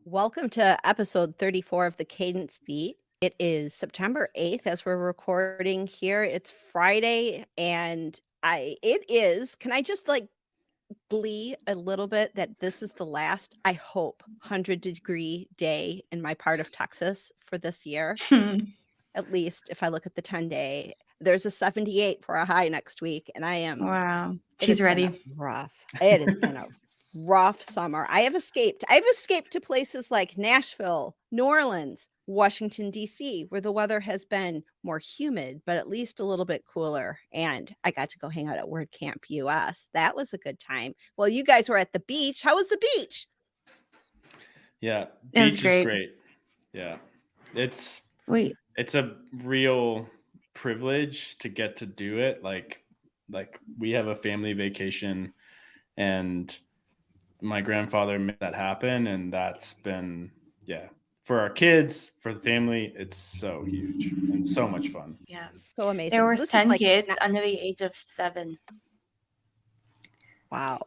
Welcome to episode 34 of the Cadence Beat. It is September 8th as we're recording here. It's Friday and can I just glee a little bit that this is the last, I hope, 100-degree day in my part of Texas for this year. At least if I look at the 10-day, there's a 78 for a high next week and Wow. it has She's been ready. rough. It has been a rough summer. I've escaped to places like Nashville, New Orleans, Washington, D.C., where the weather has been more humid, but at least a little bit cooler. And I got to go hang out at WordCamp US. That was a good time. Well, you guys were at the beach. How was the beach? Yeah, It was beach is great. great. Yeah, it's Wait, a real privilege to get to do it. Like we have a family vacation, and my grandfather made that happen, and that's been for our kids, for the family. It's so huge and so much fun. yeah. So amazing. There were This is 10 like kids under the age of 7. wow.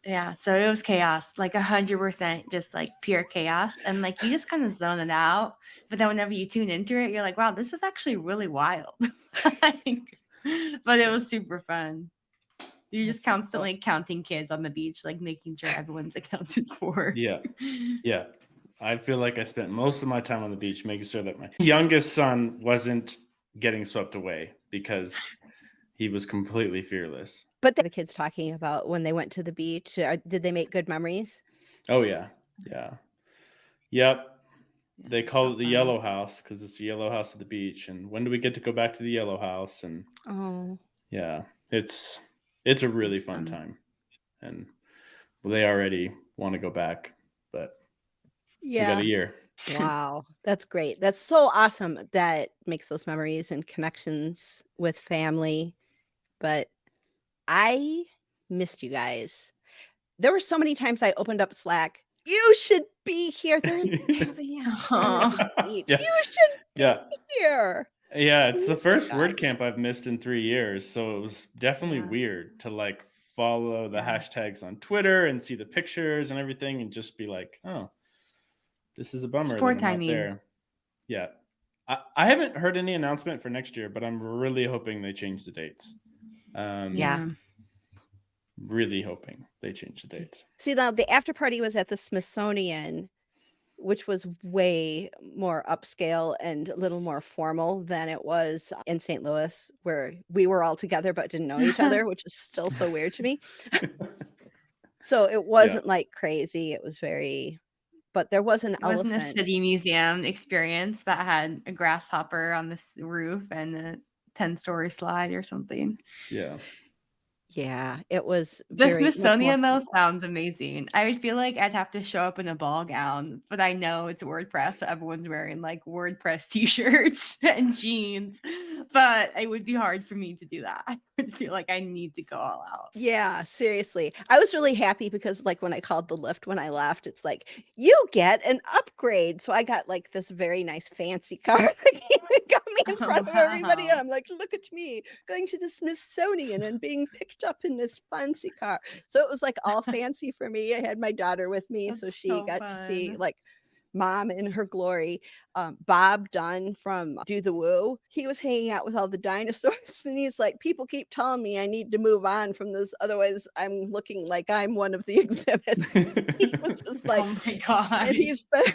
Yeah, so it was chaos, like 100%, just like pure chaos. And like you just kind of zone it out. But then whenever you tune into it, you're like, wow, this is actually really wild. But it was super fun. You're just constantly counting kids on the beach, like making sure everyone's accounted for. Yeah. I feel like I spent most of my time on the beach making sure that my youngest son wasn't getting swept away because he was completely fearless. But the kids talking about when they went to the beach, did they make good memories? Oh, yeah. Yeah. Yep. They call it the Yellow House because it's the Yellow House at the beach. And when do we get to go back to the Yellow House? And yeah, it's a really fun time. And they already want to go back, but we got a year. Wow, that's great. That's so awesome. That makes those memories and connections with family. But I missed you guys. There were so many times I opened up Slack. You should be here. They're having a fun at the beach. Yeah. You should be here. Yeah, it's the Missed you first guys. WordCamp I've missed in 3 years, so it was definitely weird to like follow the hashtags on Twitter and see the pictures and everything and just be like, oh, this is a bummer that I'm not there. Yeah. I haven't heard any announcement for next year, but I'm really hoping they change the dates. Really hoping they change the dates. See, now the after party was at the Smithsonian, which was way more upscale and a little more formal than it was in St. Louis, where we were all together but didn't know each other, which is still so weird to me. So it wasn't like crazy. It was but there was an elephant. It wasn't a city museum experience that had a grasshopper on this roof and a 10-story slide or something. Yeah, it was the Smithsonian though sounds amazing. I would feel like I'd have to show up in a ball gown, but I know it's WordPress, so everyone's wearing like WordPress t-shirts and jeans. But it would be hard for me to do that. I would feel like I need to go all out. Yeah, seriously. I was really happy because like when I called the lift when I left, it's like, you get an upgrade. So I got like this very nice fancy car that got me in front of everybody. And I'm like, look at me going to the Smithsonian and being picked up in this fancy car. So it was like all fancy for me. I had my daughter with me, so she got to see like mom in her glory. Bob Dunn from Do the Woo, he was hanging out with all the dinosaurs and he's like, people keep telling me I need to move on from this, otherwise I'm looking like I'm one of the exhibits. He was just like, oh my god, and he's been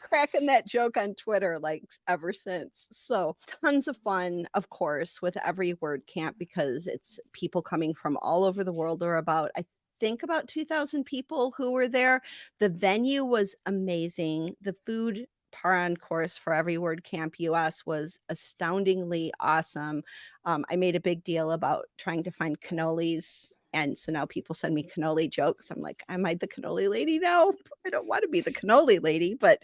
cracking that joke on Twitter like ever since. So tons of fun, of course, with every WordCamp because it's people coming from all over the world. Or about, I think about 2,000 people who were there. The venue was amazing. The food par on course for every WordCamp US was astoundingly awesome. I made a big deal about trying to find cannolis. And so now people send me cannoli jokes. I'm like, am I the cannoli lady now? I don't want to be the cannoli lady. But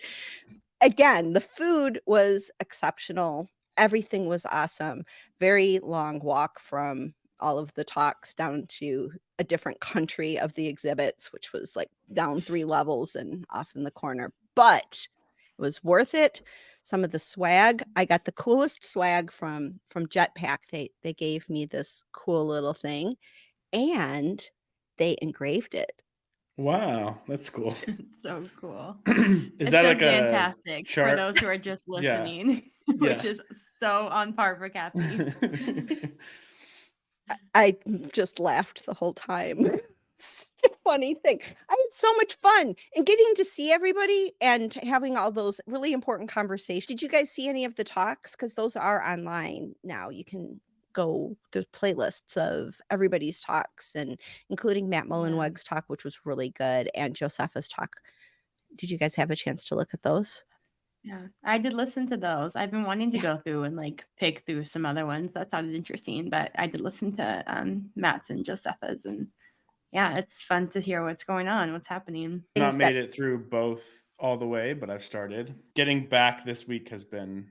again, the food was exceptional. Everything was awesome. Very long walk from all of the talks down to a different country of the exhibits, which was like down 3 levels and off in the corner. But it was worth it. Some of the swag, I got the coolest swag from Jetpack. They gave me this cool little thing and they engraved it. Wow, that's cool. So cool. Is It that says like a fantastic for chart? those who are just Yeah. listening, which Yeah. is so on par for Kathy. I just laughed the whole time. Such a funny thing. I had so much fun and getting to see everybody and having all those really important conversations. Did you guys see any of the talks? Because those are online now. You can go, there's playlists of everybody's talks and including Matt Yeah. Mullenweg's talk, which was really good, and Josepha's talk. Did you guys have a chance to look at those? Yeah, I did listen to those. I've been wanting to Yeah. go through and like pick through some other ones that sounded interesting, but I did listen to Matt's and Josepha's, and yeah, it's fun to hear what's going on, what's happening. Not Things made that it through both all the way, but I've started. Getting back this week has been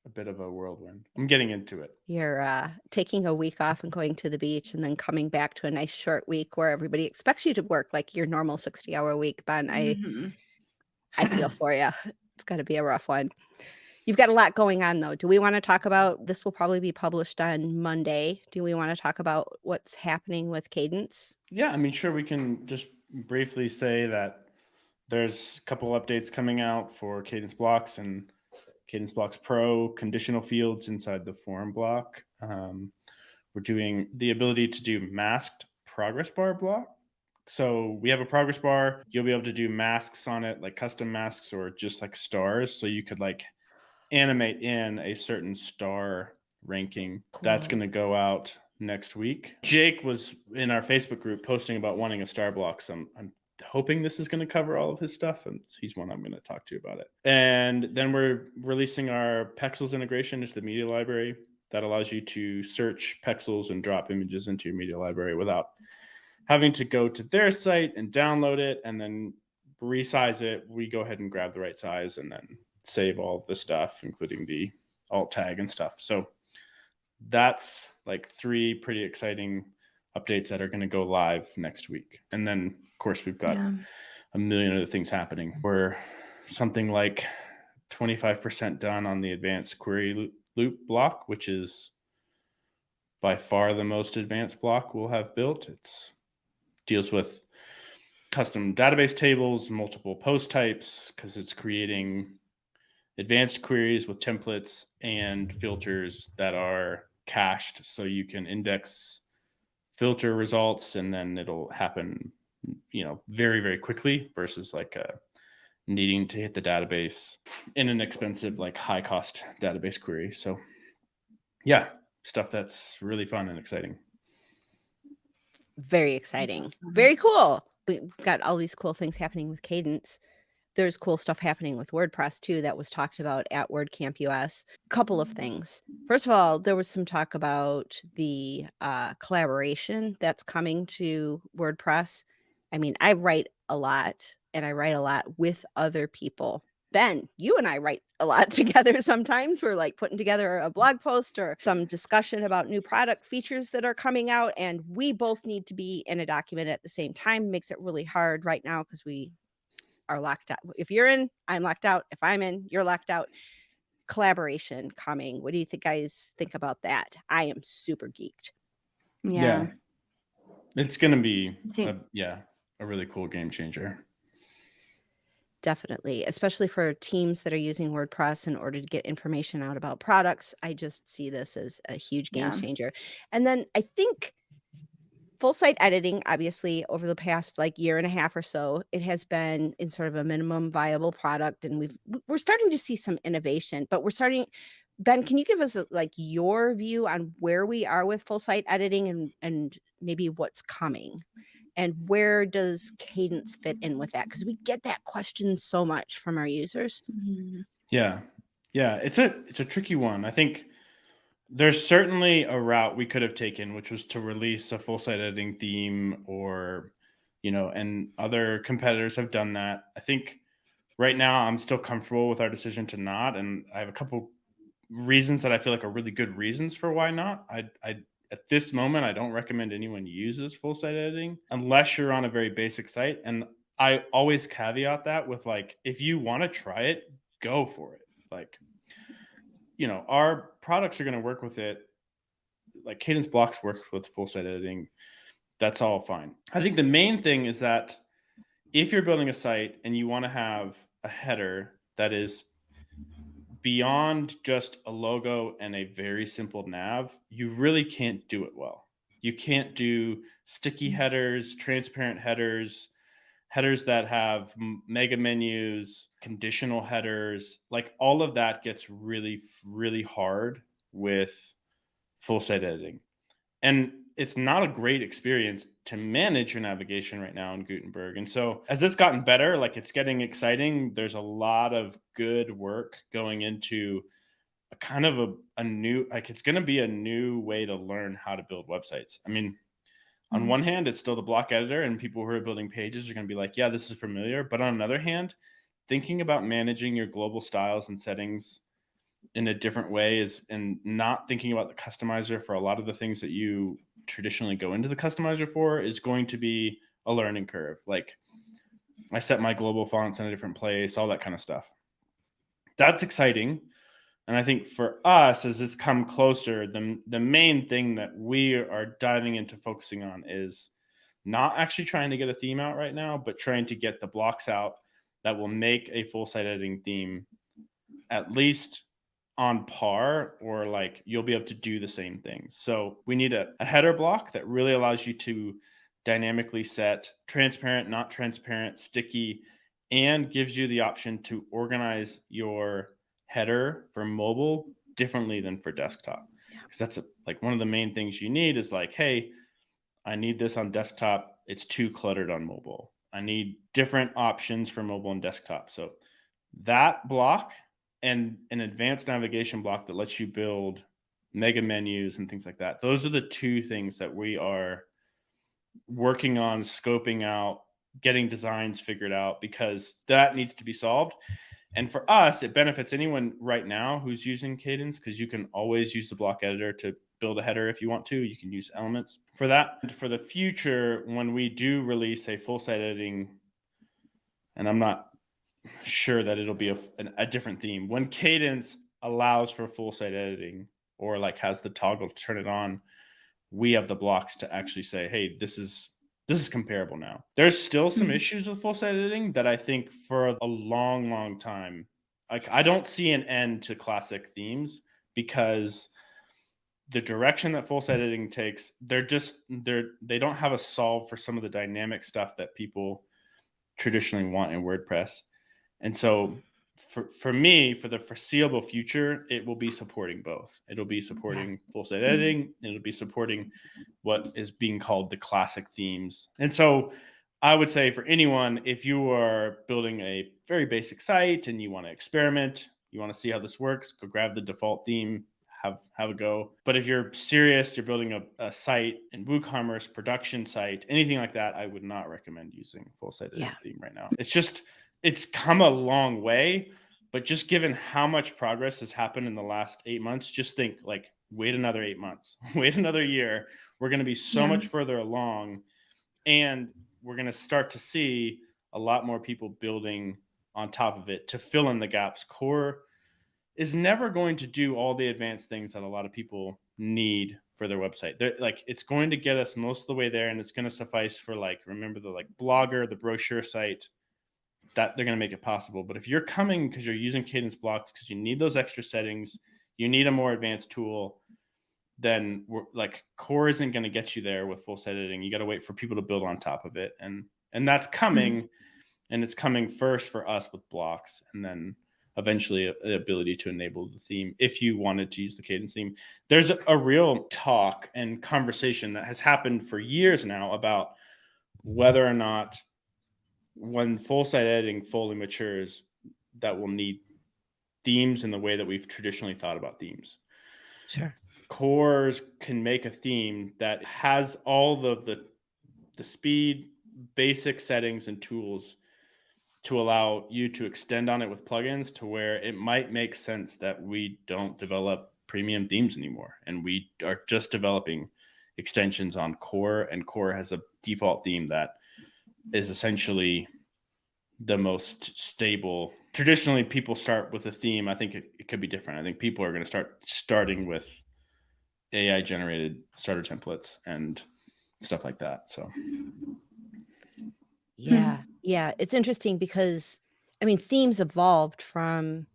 a bit of a whirlwind. I'm getting into it. you're taking a week off and going to the beach and then coming back to a nice short week where everybody expects you to work like your normal 60-hour week, then Mhm. I feel for you. It's got to be a rough one. You've got a lot going on, though. Do we want to talk about this? Will probably be published on Monday. Do we want to talk about what's happening with Kadence? Yeah, I mean, sure, we can just briefly say that there's a couple updates coming out for Kadence Blocks and Kadence Blocks Pro conditional fields inside the form block. We're doing the ability to do masked progress bar block. So we have a progress bar. You'll be able to do masks on it, like custom masks or just like stars. So you could like animate in a certain star ranking. That's Cool. going to go out next week. Jake was in our Facebook group posting about wanting a star block. So I'm hoping this is going to cover all of his stuff, and he's one I'm going to talk to about it. And then we're releasing our Pexels integration into the media library that allows you to search Pexels and drop images into your media library without having to go to their site and download it and then resize it. We go ahead and grab the right size and then save all of the stuff, including the alt tag and stuff. So that's like 3 pretty exciting updates that are going to go live next week. And then, of course, we've got a million other things happening. We're something like 25% done on the advanced query loop block, which is by far the most advanced block we'll have built. It deals with custom database tables, multiple post types, because it's creating advanced queries with templates and filters that are cached, so you can index filter results and then it'll happen, very, very quickly versus like needing to hit the database in an expensive, like high cost database query. So yeah, stuff that's really fun and exciting. Very exciting. Very cool. We've got all these cool things happening with Kadence. There's cool stuff happening with WordPress too that was talked about at WordCamp US. Couple of things. First of all, there was some talk about the collaboration that's coming to WordPress. I mean, I write a lot and I write a lot with other people. Ben, you and I write a lot together sometimes. We're like putting together a blog post or some discussion about new product features that are coming out, and we both need to be in a document at the same time. Makes it really hard right now because we are locked out. If you're in, I'm locked out. If I'm in, you're locked out. Collaboration coming. What do you think, guys think about that? I am super geeked. Yeah. It's going to be a really cool game changer. Definitely, especially for teams that are using WordPress in order to get information out about products. I just see this as a huge game changer. And then I think full site editing, obviously, over the past like year and a half or so, it has been in sort of a minimum viable product, and we're starting to see some innovation. But we're starting. Ben, can you give us like your view on where we are with full site editing and maybe what's coming? And where does Kadence fit in with that? Because we get that question so much from our users. Yeah. It's a tricky one. I think there's certainly a route we could have taken, which was to release a full site editing theme or, and other competitors have done that. I think right now I'm still comfortable with our decision to not. And I have a couple reasons that I feel like are really good reasons for why not. I at this moment, I don't recommend anyone uses full site editing unless you're on a very basic site. And I always caveat that with like, if you want to try it, go for it. Like, our products are going to work with it. Like Kadence Blocks works with full site editing. That's all fine. I think the main thing is that if you're building a site and you want to have a header that is beyond just a logo and a very simple nav, you really can't do it well. You can't do sticky headers, transparent headers, headers that have mega menus, conditional headers. Like all of that gets really, really hard with full site editing. And it's not a great experience to manage your navigation right now in Gutenberg. And so as it's gotten better, like it's getting exciting, there's a lot of good work going into a kind of a new, like it's going to be a new way to learn how to build websites. I mean, on one hand, it's still the block editor, and people who are building pages are going to be like, yeah, this is familiar. But on another hand, thinking about managing your global styles and settings in a different way is, and not thinking about the customizer for a lot of the things that you traditionally go into the customizer for, is going to be a learning curve. Like I set my global fonts in a different place, all that kind of stuff. That's exciting. And I think for us, as it's come closer, the main thing that we are diving into focusing on is not actually trying to get a theme out right now, but trying to get the blocks out that will make a full site editing theme at least on par, or like you'll be able to do the same things. So we need a header block that really allows you to dynamically set transparent, not transparent, sticky, and gives you the option to organize your header for mobile differently than for desktop. Because that's like one of the main things you need is like, hey, I need this on desktop. It's too cluttered on mobile. I need different options for mobile and desktop. So that block and an advanced navigation block that lets you build mega menus and things like that. Those are the two things that we are working on, scoping out, getting designs figured out, because that needs to be solved. And for us, it benefits anyone right now who's using Kadence, because you can always use the block editor to build a header if you want to. You can use elements for that. And for the future, when we do release a full site editing, and I'm not sure that it'll be a different theme, when Kadence allows for full site editing, or like has the toggle to turn it on, we have the blocks to actually say, hey, this is comparable now. There's still some issues with full site editing that I think for a long time, like I don't see an end to classic themes, because the direction that full site editing takes, they don't have a solve for some of the dynamic stuff that people traditionally want in WordPress. And so for me, for the foreseeable future, it will be supporting both. It'll be supporting full site editing, and it'll be supporting what is being called the classic themes. And so I would say for anyone, if you are building a very basic site and you want to experiment, you want to see how this works, go grab the default theme, have a go. But if you're serious, you're building a site in WooCommerce, production site, anything like that, I would not recommend using full site editing theme right now. It's come a long way, but just given how much progress has happened in the last 8 months, just think like, wait another 8 months, wait another year. We're going to be so much further along, and we're going to start to see a lot more people building on top of it to fill in the gaps. Core is never going to do all the advanced things that a lot of people need for their website. Like, it's going to get us most of the way there, and it's going to suffice for, like, remember the like blogger, the brochure site, that they're going to make it possible. But if you're coming because you're using Kadence Blocks because you need those extra settings, you need a more advanced tool, then like core isn't going to get you there with full site editing. You got to wait for people to build on top of it, and that's coming. And it's coming first for us with blocks, and then eventually the ability to enable the theme if you wanted to use the Kadence theme. There's a real talk and conversation that has happened for years now about whether or not, when full site editing fully matures, that will need themes in the way that we've traditionally thought about themes. Sure. Cores can make a theme that has all the speed, basic settings and tools to allow you to extend on it with plugins, to where it might make sense that we don't develop premium themes anymore, and we are just developing extensions on core, and core has a default theme that is essentially the most stable. Traditionally, people start with a theme. I think it could be different. I think people are going to starting with AI generated starter templates and stuff like that. So yeah. Yeah, it's interesting because, I mean, themes evolved from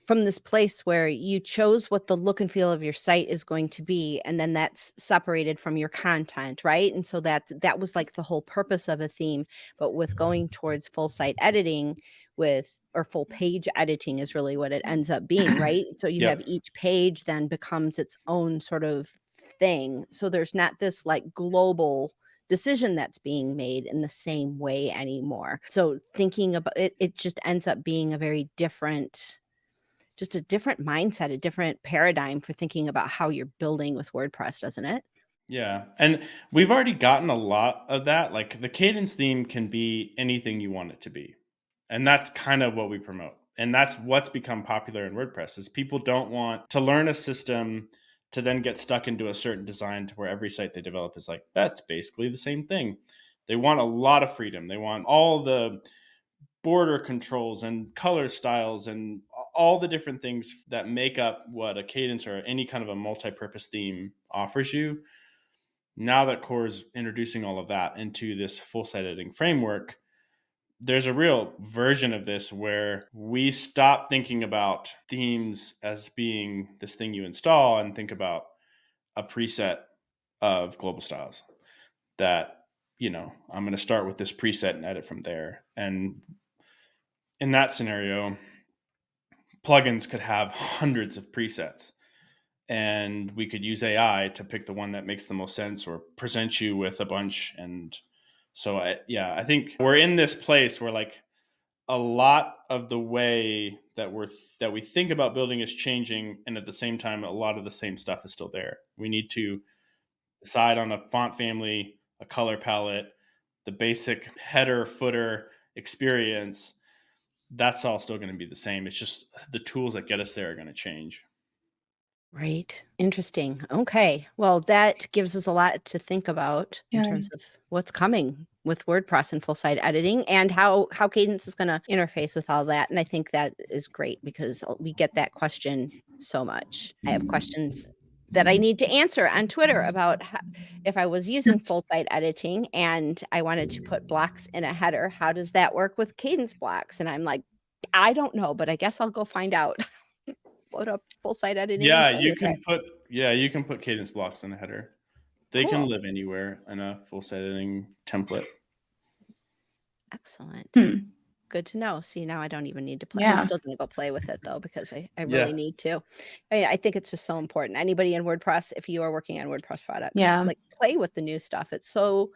this place where you chose what the look and feel of your site is going to be, and then that's separated from your content, right? And so that was like the whole purpose of a theme. But with going towards full site editing or full page editing is really what it ends up being, right? So you have Yep. each page then becomes its own sort of thing. So there's not this like global decision that's being made in the same way anymore. So thinking about it, it just ends up being a very different, just a different mindset, a different paradigm for thinking about how you're building with WordPress, doesn't it? Yeah. And we've already gotten a lot of that. Like the Kadence theme can be anything you want it to be. And that's kind of what we promote. And that's what's become popular in WordPress is people don't want to learn a system to then get stuck into a certain design to where every site they develop is like, that's basically the same thing. They want a lot of freedom. They want all the border controls and color styles and all the different things that make up what a Kadence or any kind of a multi-purpose theme offers you. Now that Core is introducing all of that into this full site editing framework, there's a real version of this where we stop thinking about themes as being this thing you install and think about a preset of global styles that, I'm going to start with this preset and edit from there. And in that scenario, plugins could have hundreds of presets and we could use AI to pick the one that makes the most sense or present you with a bunch. And so I think we're in this place where like a lot of the way that we think about building is changing, and at the same time a lot of the same stuff is still there. We need to decide on a font family, a color palette, the basic header footer experience. That's all still going to be the same. It's just the tools that get us there are going to change. Right. Interesting. Okay. Well, that gives us a lot to think about in Yeah. terms of what's coming with WordPress and full site editing and how Kadence is going to interface with all that. And I think that is great because we get that question so much. I have questions that I need to answer on Twitter about if I was using full site editing and I wanted to put blocks in a header, how does that work with Kadence blocks? And I'm like, I don't know, but I guess I'll go find out. Load up full site editing. Yeah, and play you with can it. put Kadence blocks in a header. They Cool. can live anywhere in a full site editing template. Excellent. Good to know. See, now I don't even need to play. Yeah. I'm still going to go play with it though, because I really need to. I mean, I think it's just so important. Anybody in WordPress, if you are working on WordPress products, like play with the new stuff. It's so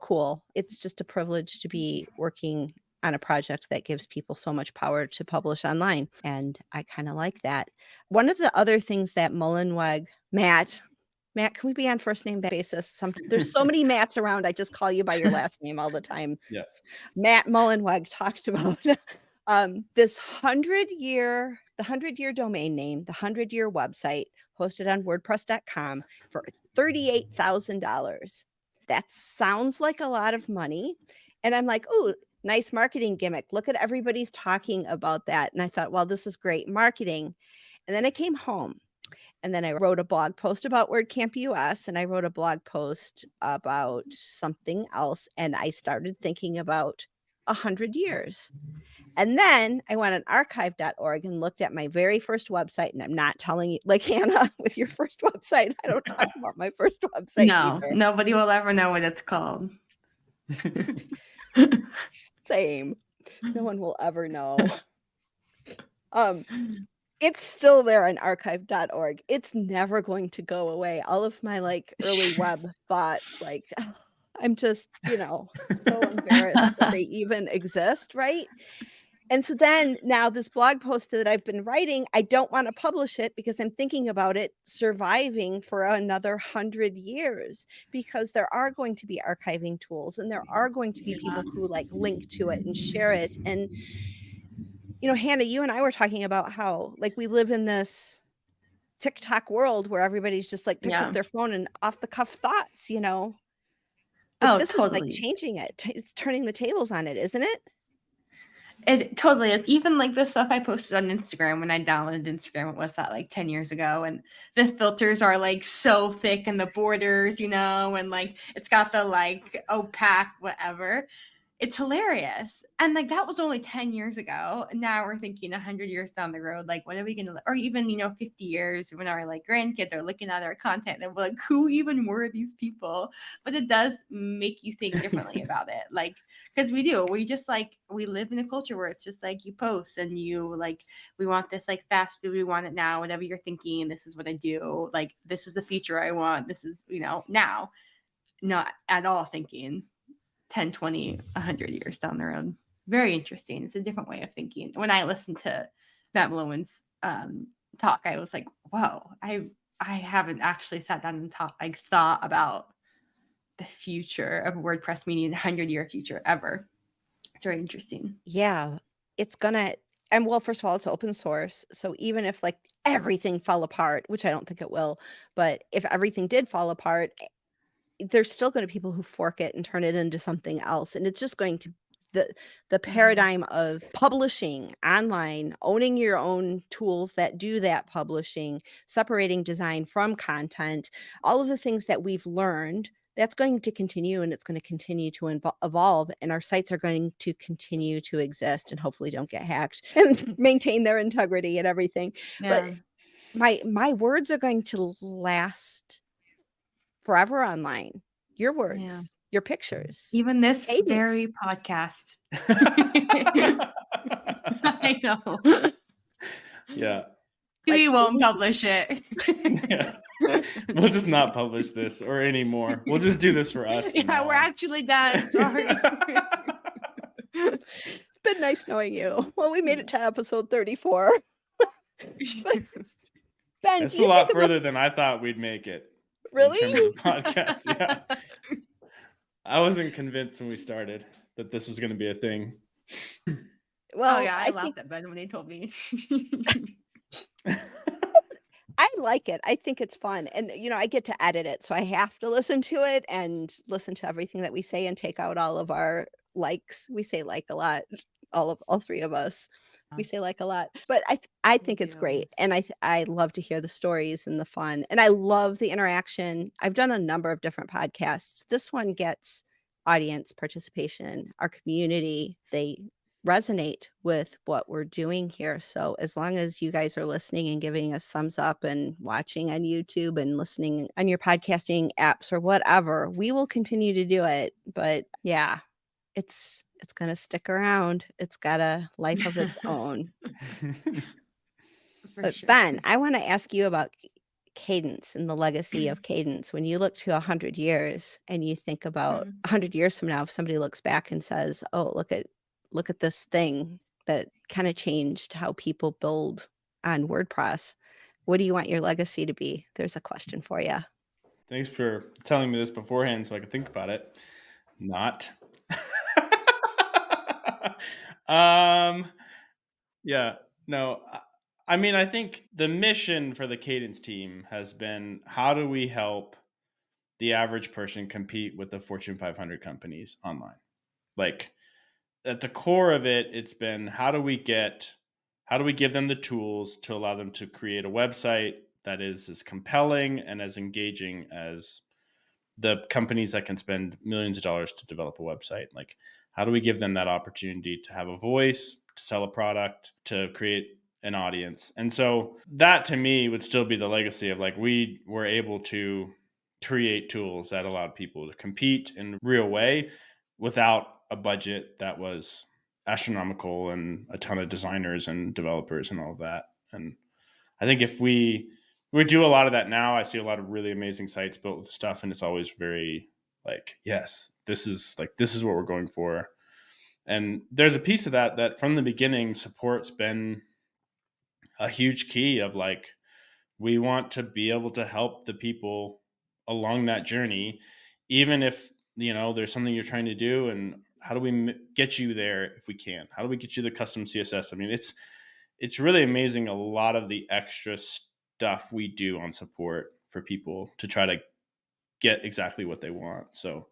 cool. It's just a privilege to be working on a project that gives people so much power to publish online. And I kind of like that. One of the other things that Mullenweg, Matt, can we be on first name basis? There's so many Matts around. I just call you by your last name all the time. Yeah. Matt Mullenweg talked about this 100-year domain name, the 100-year website hosted on WordPress.com for $38,000. That sounds like a lot of money. And I'm like, oh, nice marketing gimmick. Look at everybody's talking about that. And I thought, well, this is great marketing. And then I came home. And then I wrote a blog post about WordCamp US, and I wrote a blog post about something else. And I started thinking about 100 years. And then I went on archive.org and looked at my very first website. And I'm not telling you, like Hannah, with your first website, I don't talk about my first website. No, either. nobody will ever know what it's called. Same. No one will ever know. It's still there on archive.org. It's never going to go away. All of my like early web thoughts, like I'm just, so embarrassed that they even exist, right? And so then now this blog post that I've been writing, I don't want to publish it because I'm thinking about it surviving for another 100 years, because there are going to be archiving tools and there are going to be people who like link to it and share it. And Hannah, you and I were talking about how like we live in this TikTok world where everybody's just like picks up their phone and off the cuff thoughts, But this totally. is like changing it. It's turning the tables on it, isn't it? It totally is. Even like the stuff I posted on Instagram when I downloaded Instagram, what was that, like 10 years ago? And the filters are like so thick and the borders, and like it's got the like opaque whatever. it's hilarious. And like that was only 10 years ago. Now we're thinking 100 years down the road, like what are we gonna, or even 50 years when our like grandkids are looking at our content and we're like, who even were these people? But it does make you think differently about it. Like, because we just like, we live in a culture where it's just like you post and you like, we want this like fast food, we want it now, whatever you're thinking, this is what I do, like this is the feature I want, this is now, not at all thinking 10, 20, 100 years down the road. Very interesting. It's a different way of thinking. When I listened to Matt Malone's talk, I was like, whoa, I haven't actually sat down and thought about the future of WordPress, meaning the 100-year future ever. It's very interesting. Yeah, it's gonna, and well, first of all, it's open source. So even if like everything fell apart, which I don't think it will, but if everything did fall apart, there's still going to be people who fork it and turn it into something else. And it's just going to, the paradigm of publishing online, owning your own tools that do that publishing, separating design from content, all of the things that we've learned, that's going to continue, and it's going to continue to evolve, and our sites are going to continue to exist and hopefully don't get hacked and maintain their integrity and everything. Yeah. But my words are going to last forever online. Your words, your pictures, even this Kadence. very podcast. I know. Yeah. We won't publish it. Yeah. We'll just not publish this or anymore. We'll just do this for us. Yeah, we're actually done. Sorry. It's been nice knowing you. Well, we made it to episode 34. Ben, it's a lot further than I thought we'd make it. Really? In terms of podcasts, yeah. I wasn't convinced when we started that this was going to be a thing. Well, yeah, I laughed at Ben when they told me. I like it. I think it's fun. And, I get to edit it. So I have to listen to it and listen to everything that we say and take out all of our likes. We say like a lot, all three of us. We say like a lot, but I think it's great. And I love to hear the stories and the fun. And I love the interaction. I've done a number of different podcasts. This one gets audience participation, our community. They resonate with what we're doing here. So as long as you guys are listening and giving us thumbs up and watching on YouTube and listening on your podcasting apps or whatever, we will continue to do it. But yeah, it's going to stick around. It's got a life of its own. But sure. Ben, I want to ask you about Kadence and the legacy of Kadence. When you look to 100 years and you think about 100 years from now, if somebody looks back and says, oh, look at this thing that kind of changed how people build on WordPress, what do you want your legacy to be? There's a question for you. Thanks for telling me this beforehand so I could think about it. Not. Yeah, no, I mean, I think the mission for the Kadence team has been, how do we help the average person compete with the Fortune 500 companies online? Like at the core of it, it's been, how do we give them the tools to allow them to create a website that is as compelling and as engaging as the companies that can spend millions of dollars to develop a website? Like, how do we give them that opportunity to have a voice, to sell a product, to create an audience? And so that to me would still be the legacy of, like, we were able to create tools that allowed people to compete in a real way without a budget that was astronomical and a ton of designers and developers and all of that. And I think if we do a lot of that now, I see a lot of really amazing sites built with stuff, and it's always very like, yes, this is what we're going for. And there's a piece of that from the beginning, support's been a huge key of, like, we want to be able to help the people along that journey, even if, there's something you're trying to do, and how do we get you there if we can? How do we get you the custom CSS? I mean, it's really amazing, a lot of the extra stuff we do on support for people to try to get exactly what they want. So,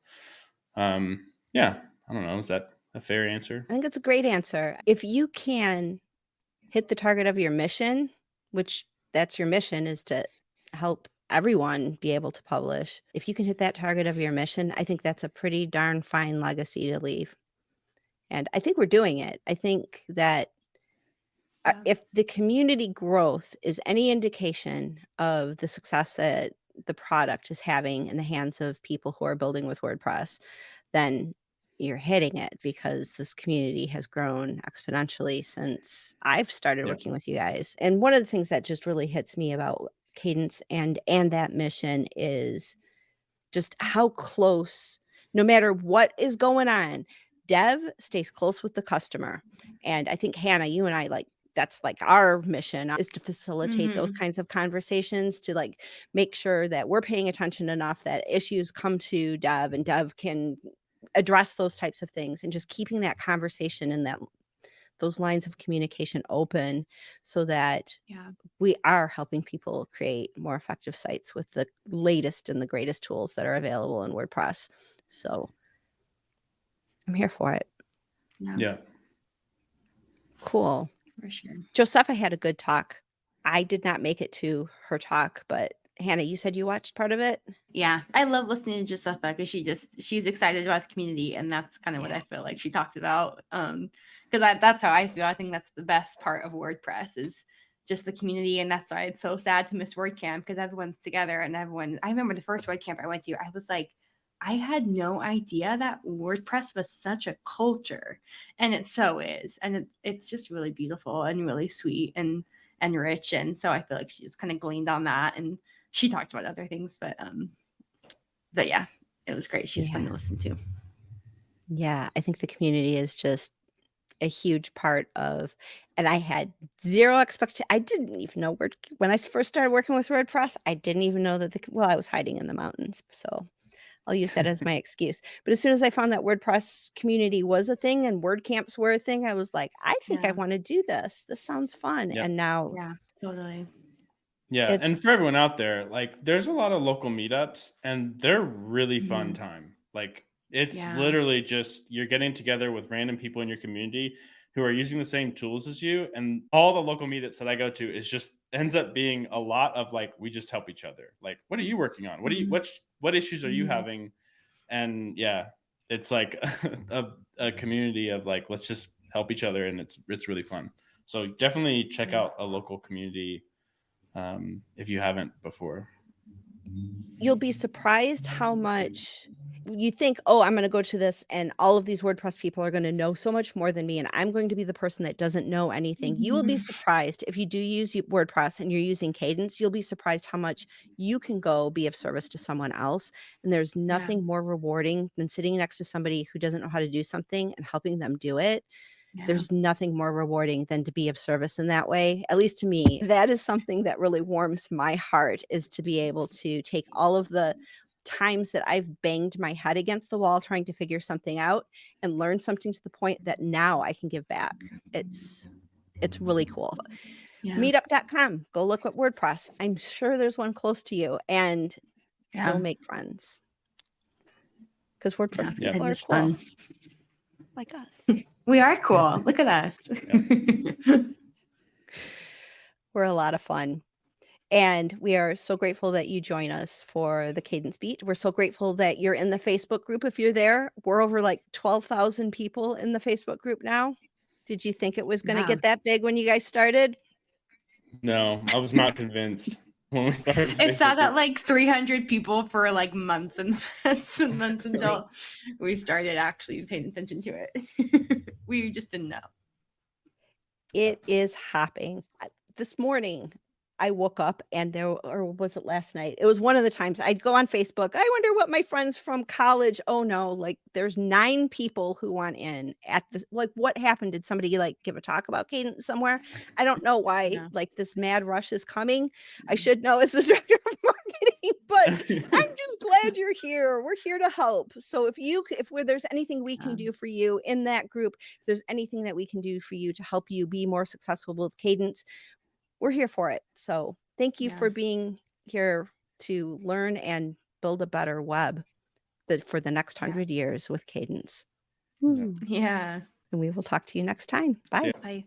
yeah, I don't know. Is that a fair answer? I think it's a great answer. If you can hit the target of your mission, which that's your mission, is to help everyone be able to publish. If you can hit that target of your mission, I think that's a pretty darn fine legacy to leave. And I think we're doing it. I think that if the community growth is any indication of the success that the product is having in the hands of people who are building with WordPress, then you're hitting it, because this community has grown exponentially since I've started working with you guys. And one of the things that just really hits me about Kadence and that mission is just how close, no matter what is going on, dev stays close with the customer. And I think, Hannah, you and I, like, that's like our mission, is to facilitate those kinds of conversations, to like make sure that we're paying attention enough that issues come to dev and dev can address those types of things, and just keeping that conversation and those lines of communication open, so that we are helping people create more effective sites with the latest and the greatest tools that are available in WordPress. So I'm here for it. Yeah. Cool. For sure. Josepha had a good talk. I did not make it to her talk, but Hannah, you said you watched part of it? Yeah, I love listening to Josepha, because she's excited about the community, and that's kind of what I feel like she talked about. Because that's how I feel. I think that's the best part of WordPress, is just the community, and that's why it's so sad to miss WordCamp, because everyone's together and everyone. I remember the first WordCamp I went to, I was like, I had no idea that WordPress was such a culture, and it so is, and it's just really beautiful and really sweet and rich, and so I feel like she's kind of gleaned on that, and she talked about other things, but yeah, it was great. She's fun to listen to. Yeah, I think the community is just a huge part of, and I had zero expectation. I didn't even know when I first started working with WordPress, I didn't even know that I was hiding in the mountains, so I'll use that as my excuse. But as soon as I found that WordPress community was a thing and WordCamps were a thing, I was like, I think I want to do this. This sounds fun. And now, totally. Yeah, and for everyone out there, like, there's a lot of local meetups, and they're really fun time. Like, it's literally just you're getting together with random people in your community who are using the same tools as you, and all the local meetups that I go to is just ends up being a lot of like, we just help each other. Like, what are you working on? What issues are you having? And yeah, it's like a community of like, let's just help each other, and it's really fun. So definitely check out a local community if you haven't before. You'll be surprised how much you think, oh, I'm going to go to this and all of these WordPress people are going to know so much more than me, and I'm going to be the person that doesn't know anything. You will be surprised if you do use WordPress and you're using Kadence. You'll be surprised how much you can go be of service to someone else. And there's nothing more rewarding than sitting next to somebody who doesn't know how to do something and helping them do it. There's nothing more rewarding than to be of service in that way. At least to me, that is something that really warms my heart, is to be able to take all of the times that I've banged my head against the wall trying to figure something out and learn something to the point that now I can give back. It's really cool. Meetup.com. Go look at WordPress. I'm sure there's one close to you, and you'll make friends. Because WordPress people are cool. Fun. Like us. We are cool. Look at us. We're a lot of fun. And we are so grateful that you join us for the Kadence Beat. We're so grateful that you're in the Facebook group. If you're there, we're over like 12,000 people in the Facebook group now. Did you think it was going to get that big when you guys started? No, I was not convinced when we started. It saw that like 300 people for like months and months and months until we started actually paying attention to it. We just didn't know. It is hopping. This morning, I woke up and or was it last night? It was one of the times I'd go on Facebook. I wonder what my friends from college. Oh no, like there's 9 people who want in at the, like, what happened? Did somebody like give a talk about Kadence somewhere? I don't know why like this mad rush is coming. I should know as the director of marketing, but I'm just glad you're here. We're here to help. So if there's anything we can do for you in that group, if there's anything that we can do for you to help you be more successful with Kadence, we're here for it. So thank you for being here to learn and build a better web for the next 100 years with Kadence. Yeah. And we will talk to you next time. Bye. Bye.